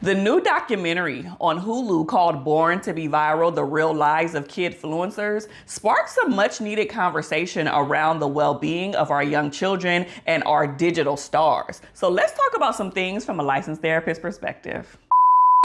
The new documentary on Hulu called Born to Be Viral, The Real Lives of Kidfluencers sparked some much needed conversation around the well-being of our young children and our digital stars. So let's talk about some things from a licensed therapist perspective.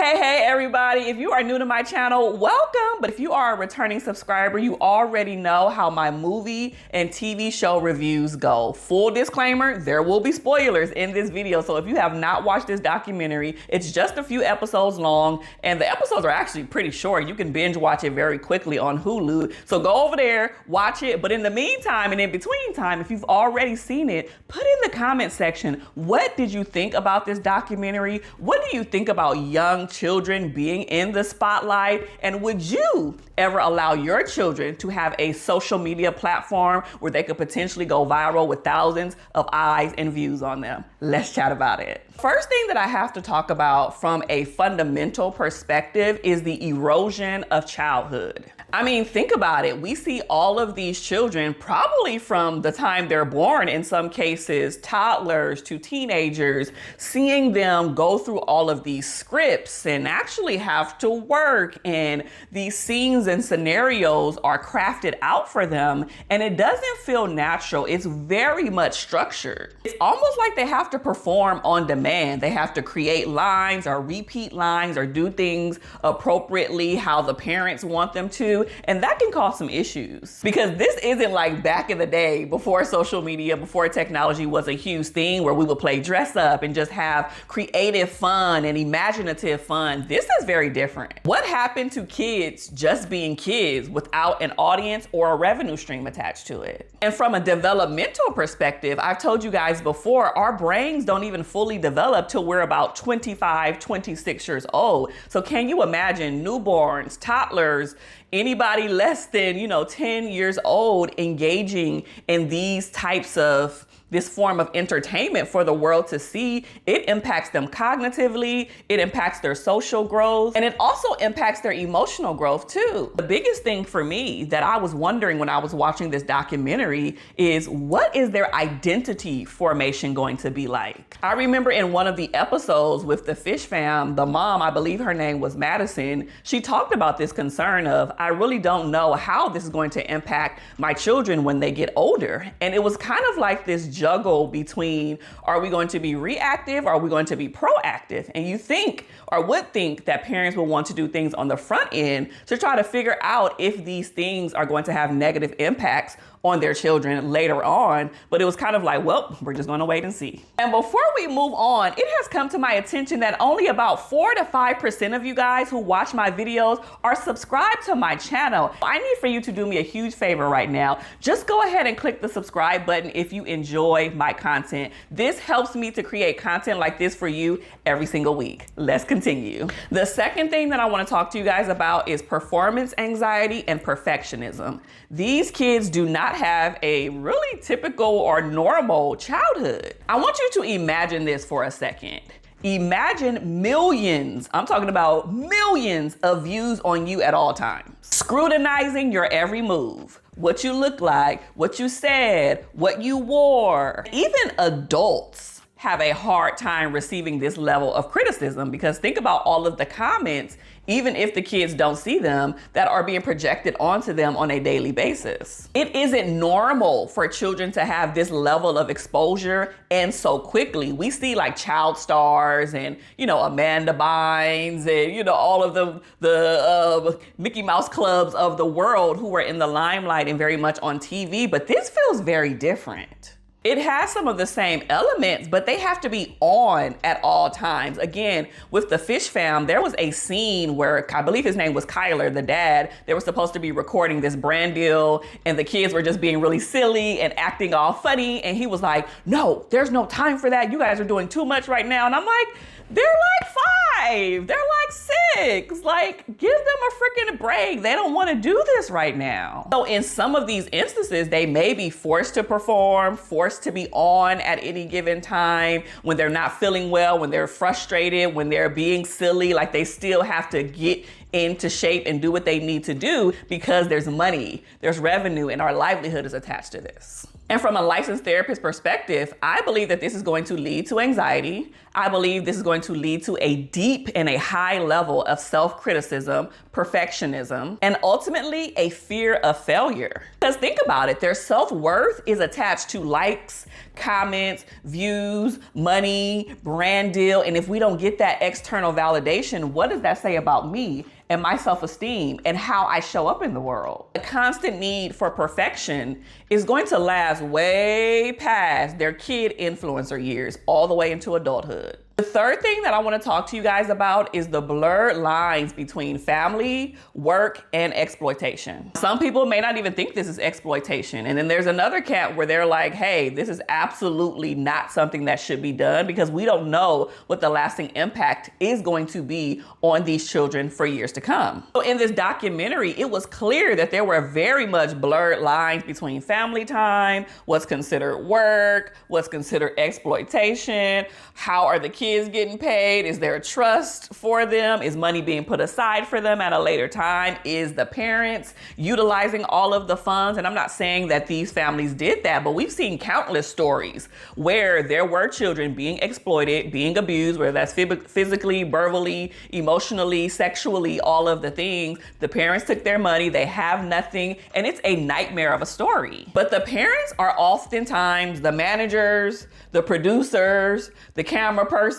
Hey everybody, if you are new to my channel, welcome. But if you are a returning subscriber, you already know how my movie and TV show reviews go. Full disclaimer, there will be spoilers in this video. So if you have not watched this documentary, it's just a few episodes long and the episodes are actually pretty short. You can binge watch it very quickly on Hulu. So go over there, watch it. But in the meantime and in between time, if you've already seen it, put in the comment section, what did you think about this documentary? What do you think about young children being in the spotlight? And would you ever allow your children to have a social media platform where they could potentially go viral with thousands of eyes and views on them? Let's chat about it. First thing that I have to talk about from a fundamental perspective is the erosion of childhood. I mean, think about it. We see all of these children probably from the time they're born, in some cases, toddlers to teenagers, seeing them go through all of these scripts and actually have to work, and these scenes and scenarios are crafted out for them, and it doesn't feel natural. It's very much structured. It's almost like they have to perform on demand. They have to create lines or repeat lines or do things appropriately how the parents want them to. And that can cause some issues, because this isn't like back in the day before social media, before technology was a huge thing where we would play dress up and just have creative fun and imaginative fun. This is very different. What happened to kids just being kids without an audience or a revenue stream attached to it? And from a developmental perspective, I've told you guys before, our brains don't even fully develop till we're about 25, 26 years old. So can you imagine newborns, toddlers, anybody less than, 10 years old engaging in these types of this form of entertainment for the world to see? It impacts them cognitively, it impacts their social growth, and it also impacts their emotional growth too. The biggest thing for me that I was wondering when I was watching this documentary is, what is their identity formation going to be like? I remember in one of the episodes with the Fish Fam, the mom, I believe her name was Madison, she talked about this concern of, I really don't know how this is going to impact my children when they get older. And it was kind of like this juggle between, are we going to be reactive? Or are we going to be proactive? And you think, or would think, that parents will want to do things on the front end to try to figure out if these things are going to have negative impacts on their children later on. But it was kind of like, well, we're just gonna wait and see. And before we move on, it has come to my attention that only about 4 to 5% of you guys who watch my videos are subscribed to my channel. I need for you to do me a huge favor right now. Just go ahead and click the subscribe button if you enjoy my content. This helps me to create content like this for you every single week. Let's continue. The second thing that I wanna talk to you guys about is performance anxiety and perfectionism. These kids do not have a really typical or normal childhood. I want you to imagine this for a second. Imagine millions, I'm talking about millions of views on you at all times, scrutinizing your every move, what you look like, what you said, what you wore. Even adults have a hard time receiving this level of criticism, because think about all of the comments, even if the kids don't see them, that are being projected onto them on a daily basis. It isn't normal for children to have this level of exposure and so quickly. We see like child stars and, Amanda Bynes and, all of the Mickey Mouse clubs of the world who are in the limelight and very much on TV, but this feels very different. It has some of the same elements, but they have to be on at all times. Again, with the Fish Fam, there was a scene where I believe his name was Kyler, the dad. They were supposed to be recording this brand deal, and the kids were just being really silly and acting all funny. And he was like, no, there's no time for that. You guys are doing too much right now. And I'm like, they're like 5, they're like 6. Like, give them a freaking break. They don't want to do this right now. So in some of these instances, they may be forced to perform, forced to be on at any given time when they're not feeling well, when they're frustrated, when they're being silly. Like, they still have to get into shape and do what they need to do because there's money, there's revenue, and our livelihood is attached to this. And from a licensed therapist perspective, I believe that this is going to lead to anxiety. I believe this is going to lead to a deep and a high level of self-criticism, perfectionism, and ultimately a fear of failure. Because think about it, their self-worth is attached to likes, comments, views, money, brand deal. And if we don't get that external validation, what does that say about me and my self-esteem and how I show up in the world? The constant need for perfection is going to last way past their kid influencer years, all the way into adulthood. The third thing that I want to talk to you guys about is the blurred lines between family, work, and exploitation. Some people may not even think this is exploitation. And then there's another camp where they're like, hey, this is absolutely not something that should be done because we don't know what the lasting impact is going to be on these children for years to come. So in this documentary, it was clear that there were very much blurred lines between family time, what's considered work, what's considered exploitation, how are the kids getting paid? Is there a trust for them? Is money being put aside for them at a later time? Is the parents utilizing all of the funds? And I'm not saying that these families did that, but we've seen countless stories where there were children being exploited, being abused, whether that's physically, verbally, emotionally, sexually, all of the things. The parents took their money, they have nothing, and it's a nightmare of a story. But the parents are oftentimes the managers, the producers, the camera person,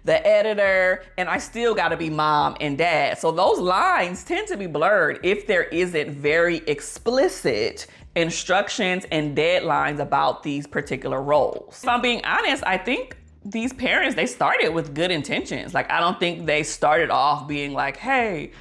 the editor, and I still gotta be mom and dad. So those lines tend to be blurred if there isn't very explicit instructions and deadlines about these particular roles. If I'm being honest, I think these parents, they started with good intentions. Like, I don't think they started off being like, hey,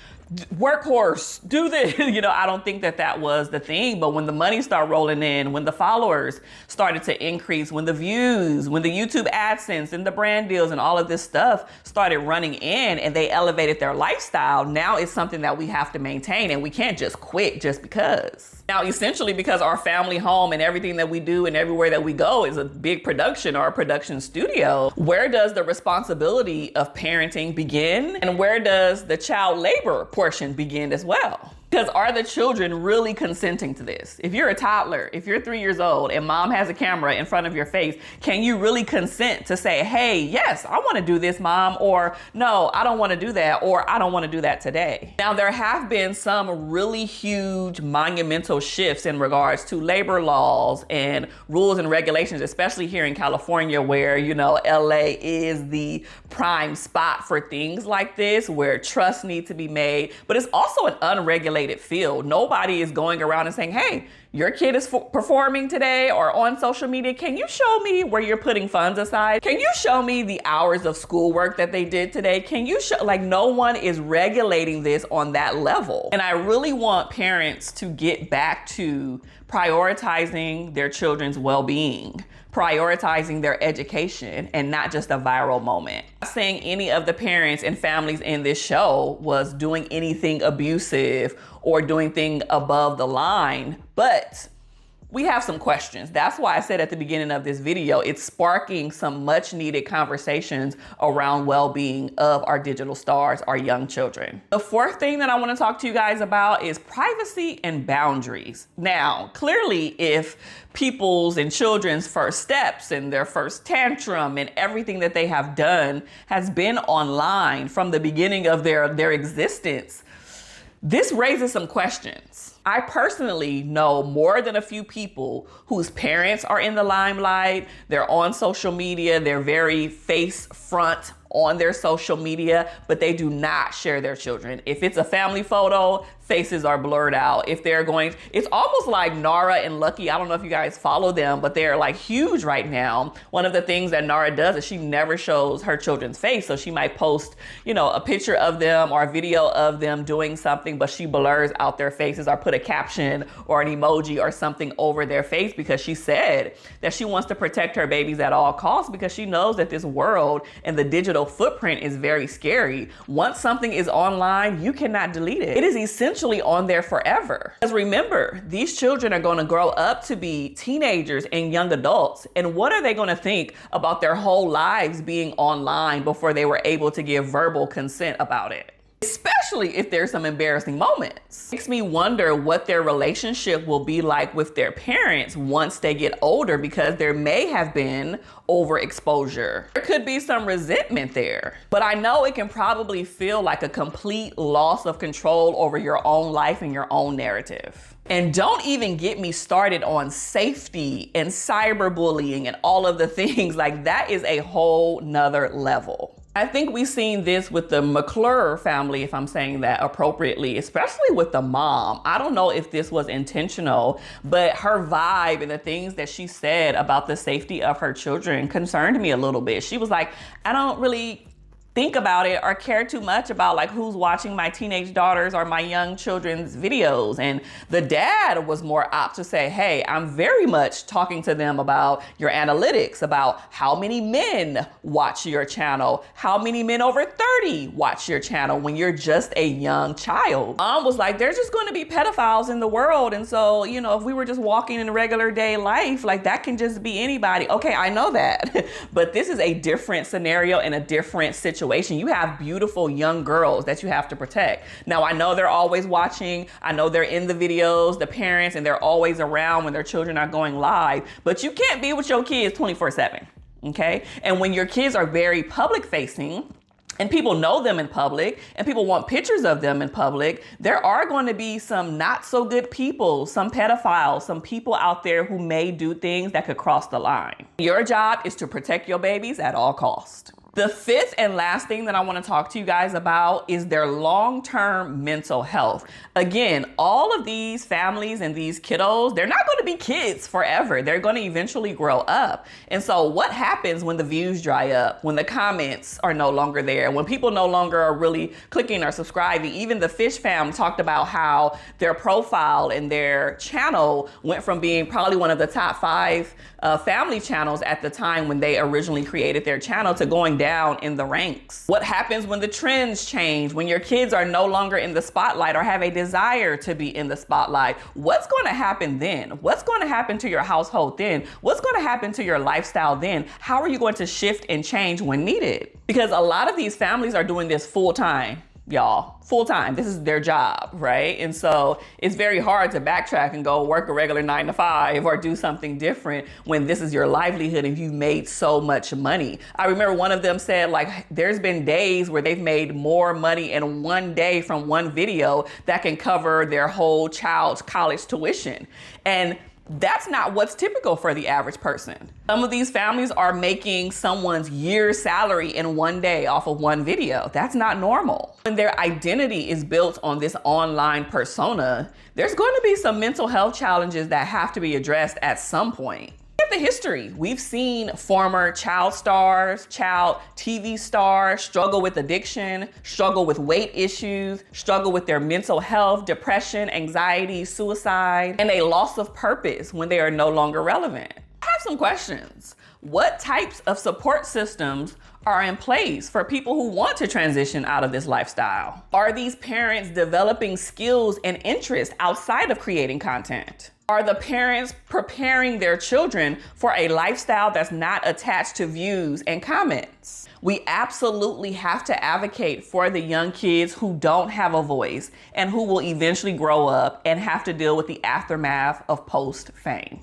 workhorse, do this. I don't think that that was the thing. But when the money started rolling in, when the followers started to increase, when the views, when the YouTube AdSense and the brand deals and all of this stuff started running in and they elevated their lifestyle, now it's something that we have to maintain and we can't just quit just because. Now, essentially, because our family home and everything that we do and everywhere that we go is a big production or a production studio, where does the responsibility of parenting begin? And where does the child labor portion begin as well? Because are the children really consenting to this? If you're a toddler, if you're 3 years old and mom has a camera in front of your face, can you really consent to say, hey, yes, I want to do this, mom, or no, I don't want to do that, or I don't want to do that today? Now, there have been some really huge monumental shifts in regards to labor laws and rules and regulations, especially here in California, where, LA is the prime spot for things like this, where trust needs to be made, but it's also an unregulated field. Nobody is going around and saying, hey, your kid is performing today or on social media. Can you show me where you're putting funds aside? Can you show me the hours of schoolwork that they did today? Can you show, no one is regulating this on that level. And I really want parents to get back to prioritizing their children's well-being, prioritizing their education, and not just a viral moment. I'm not saying any of the parents and families in this show was doing anything abusive or doing things above the line, but we have some questions. That's why I said at the beginning of this video, it's sparking some much needed conversations around well-being of our digital stars, our young children. The fourth thing that I want to talk to you guys about is privacy and boundaries. Now, clearly, if people's and children's first steps and their first tantrum and everything that they have done has been online from the beginning of their existence, this raises some questions. I personally know more than a few people whose parents are in the limelight. They're on social media. They're very face front on their social media, but they do not share their children. If it's a family photo, faces are blurred out. If they're going, it's almost like Nara and Lucky. I don't know if you guys follow them, but they're like huge right now. One of the things that Nara does is she never shows her children's face. So she might post, a picture of them or a video of them doing something, but she blurs out their faces or put a caption or an emoji or something over their face because she said that she wants to protect her babies at all costs because she knows that this world and the digital footprint is very scary. Once something is online, you cannot delete it. It is essentially on there forever. Because remember, these children are going to grow up to be teenagers and young adults. And what are they going to think about their whole lives being online before they were able to give verbal consent about it? Especially especially if there's some embarrassing moments. Makes me wonder what their relationship will be like with their parents once they get older, because there may have been overexposure. There could be some resentment there. But I know it can probably feel like a complete loss of control over your own life and your own narrative. And don't even get me started on safety and cyberbullying and all of the things. Like, that is a whole nother level. I think we've seen this with the McClure family, if I'm saying that appropriately, especially with the mom. I don't know if this was intentional, but her vibe and the things that she said about the safety of her children concerned me a little bit. She was like, I don't really think about it or care too much about like who's watching my teenage daughters or my young children's videos. And the dad was more apt to say, hey, I'm very much talking to them about your analytics, about how many men watch your channel, how many men over 30 watch your channel when you're just a young child. Mom was like, there's just going to be pedophiles in the world. And so, you know, if we were just walking in regular day life, like that can just be anybody. Okay, I know that. But this is a different scenario and a different situation. You have beautiful young girls that you have to protect. Now, I know they're always watching. I know they're in the videos, the parents, and they're always around when their children are going live, but you can't be with your kids 24/7, okay? And when your kids are very public facing, and people know them in public, and people want pictures of them in public, there are going to be some not so good people, some pedophiles, some people out there who may do things that could cross the line. Your job is to protect your babies at all costs. The fifth and last thing that I want to talk to you guys about is their long-term mental health. Again, all of these families and these kiddos, they're not going to be kids forever. They're going to eventually grow up. And so what happens when the views dry up, when the comments are no longer there, when people no longer are really clicking or subscribing? Even the Fish fam talked about how their profile and their channel went from being probably one of the top 5 family channels at the time when they originally created their channel to going down in the ranks. What happens when the trends change, when your kids are no longer in the spotlight or have a desire to be in the spotlight? What's going to happen then? What's going to happen to your household then? What's going to happen to your lifestyle then? How are you going to shift and change when needed? Because a lot of these families are doing this full time. Y'all, full time. This is their job, right? And so it's very hard to backtrack and go work a regular 9 to 5 or do something different when this is your livelihood and you've made so much money. I remember one of them said, like, there's been days where they've made more money in one day from one video that can cover their whole child's college tuition. And that's not what's typical for the average person. Some of these families are making someone's year's salary in one day off of one video. That's not normal. When their identity is built on this online persona, there's going to be some mental health challenges that have to be addressed at some point. Look at the history. We've seen former child stars, child TV stars struggle with addiction, struggle with weight issues, struggle with their mental health, depression, anxiety, suicide, and a loss of purpose when they are no longer relevant. I have some questions. What types of support systems are in place for people who want to transition out of this lifestyle? Are these parents developing skills and interests outside of creating content? Are the parents preparing their children for a lifestyle that's not attached to views and comments? We absolutely have to advocate for the young kids who don't have a voice and who will eventually grow up and have to deal with the aftermath of post-fame.